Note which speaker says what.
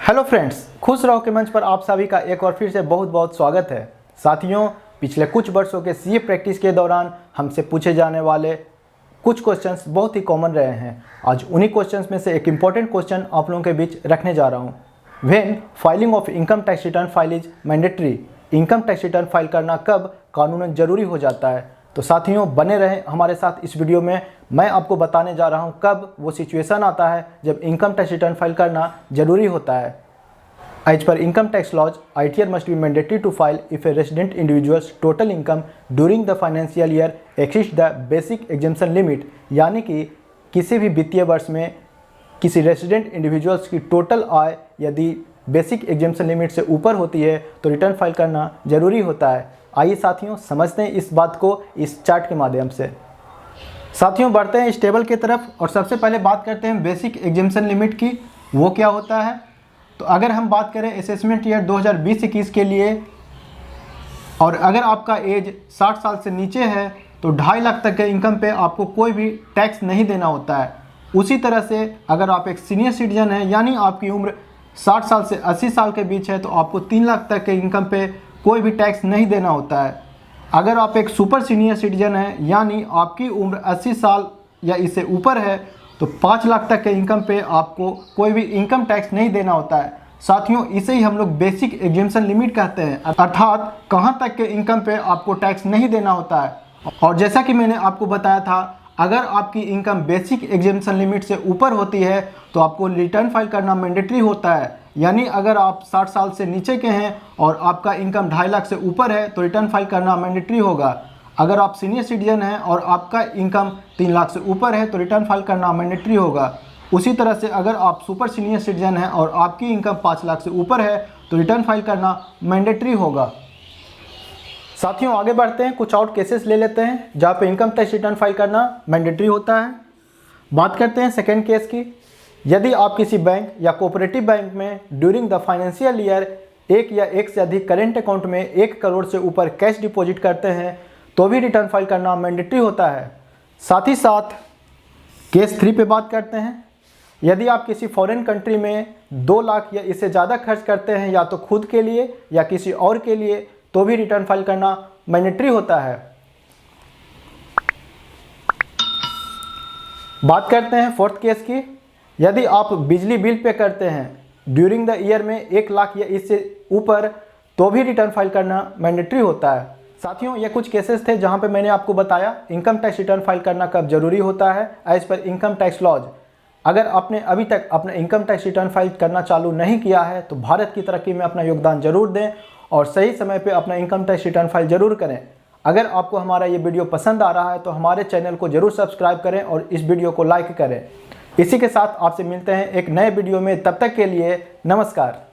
Speaker 1: Hello friends, खुश रहो के मंच पर आप सभी का एक बार फिर से बहुत बहुत स्वागत है। साथियों, पिछले कुछ वर्षों के सीए प्रैक्टिस के दौरान हमसे पूछे जाने वाले कुछ क्वेश्चंस बहुत ही कॉमन रहे हैं। आज उन्हीं क्वेश्चंस में से एक इम्पॉर्टेंट क्वेश्चन आप लोगों के बीच रखने जा रहा हूं। When filing of income tax return file is mandatory, income tax return file करना कब कानूनन जरूरी हो जाता है। तो साथियों, बने रहें हमारे साथ इस वीडियो में। मैं आपको बताने जा रहा हूं कब वो सिचुएशन आता है जब इनकम टैक्स रिटर्न फाइल करना जरूरी होता है। As per income tax laws, ITR must be mandatory to file if a resident individuals total income during the financial year exceeds the basic exemption limit, यानी कि किसी भी वित्तीय वर्ष में किसी रेजिडेंट इंडिविजुअल्स की टोटल आय यदि बेसिक एग्जेम्पशन लिमिट से ऊपर होती है तो रिटर्न फाइल करना जरूरी होता है। आइए साथियों, समझते हैं इस बात को इस चार्ट के माध्यम से। साथियों, बढ़ते हैं इस टेबल की तरफ और सबसे पहले बात करते हैं बेसिक एग्जेम्पशन लिमिट की। वो क्या होता है? तो अगर हम बात करें असेसमेंट ईयर 2020-21 के लिए और अगर आपका एज 60 साल से नीचे है तो 2.5 लाख तक के इनकम पे आपको कोई भी टैक्स नहीं देना होता है। उसी तरह से अगर आप एक सीनियर सिटीजन हैं, यानी आपकी उम्र 60 साल से 80 साल के बीच है, तो आपको 3 लाख तक के इनकम पे कोई भी टैक्स नहीं देना होता है। अगर आप एक सुपर सीनियर सिटीजन हैं, यानी आपकी उम्र 80 साल या इससे ऊपर है, तो 5 लाख तक के इनकम पे आपको कोई भी इनकम टैक्स नहीं देना होता है। साथियों, इसे ही हम लोग बेसिक एग्जेम्पशन लिमिट कहते हैं, अर्थात कहाँ तक के इनकम पे आपको टैक्स नहीं देना होता है। और जैसा कि मैंने आपको बताया था, अगर आपकी इनकम बेसिक एग्जेम्पशन लिमिट से ऊपर होती है तो आपको रिटर्न फाइल करना मैंडेटरी होता है। यानी अगर आप 60 साल से नीचे के हैं और आपका इनकम 2.5 लाख से ऊपर है तो रिटर्न फाइल करना मैंडेटरी होगा। अगर आप सीनियर सिटीजन हैं और आपका इनकम 3 लाख से ऊपर है तो रिटर्न फाइल करना मैंडेटरी होगा। उसी तरह से अगर आप सुपर सीनियर सिटीजन हैं और आपकी इनकम 5 लाख से ऊपर है तो रिटर्न फाइल करना मैंडेटरी होगा। साथियों, आगे बढ़ते हैं, कुछ और केसेस ले लेते हैं जहाँ पे इनकम टैक्स रिटर्न फाइल करना मैंडेटरी होता है। बात करते हैं सेकेंड केस की। यदि आप किसी बैंक या कोऑपरेटिव बैंक में ड्यूरिंग द फाइनेंशियल ईयर एक या एक से अधिक करेंट अकाउंट में 1 करोड़ से ऊपर कैश डिपॉजिट करते हैं तो भी रिटर्न फाइल करना मैंडेटरी होता है। साथ ही साथ केस 3 पे बात करते हैं। यदि आप किसी फॉरेन कंट्री में 2 लाख या इससे ज़्यादा खर्च करते हैं, या तो खुद के लिए या किसी और के लिए, तो भी रिटर्न फाइल करना मैंडेटरी होता है। बात करते हैं फोर्थ केस की। यदि आप बिजली बिल पे करते हैं ड्यूरिंग द ईयर में 1 लाख या इससे ऊपर, तो भी रिटर्न फाइल करना मैंडेटरी होता है। साथियों, ये कुछ केसेस थे जहां पे मैंने आपको बताया इनकम टैक्स रिटर्न फाइल करना कब जरूरी होता है as per income tax laws. अगर आपने अभी तक अपना इनकम टैक्स रिटर्न फाइल करना चालू नहीं किया है तो भारत की तरक्की में अपना योगदान जरूर दें और सही समय पे अपना इनकम टैक्स रिटर्न फाइल जरूर करें। अगर आपको हमारा ये वीडियो पसंद आ रहा है तो हमारे चैनल को जरूर सब्सक्राइब करें और इस वीडियो को लाइक करें। इसी के साथ आपसे मिलते हैं एक नए वीडियो में। तब तक के लिए नमस्कार।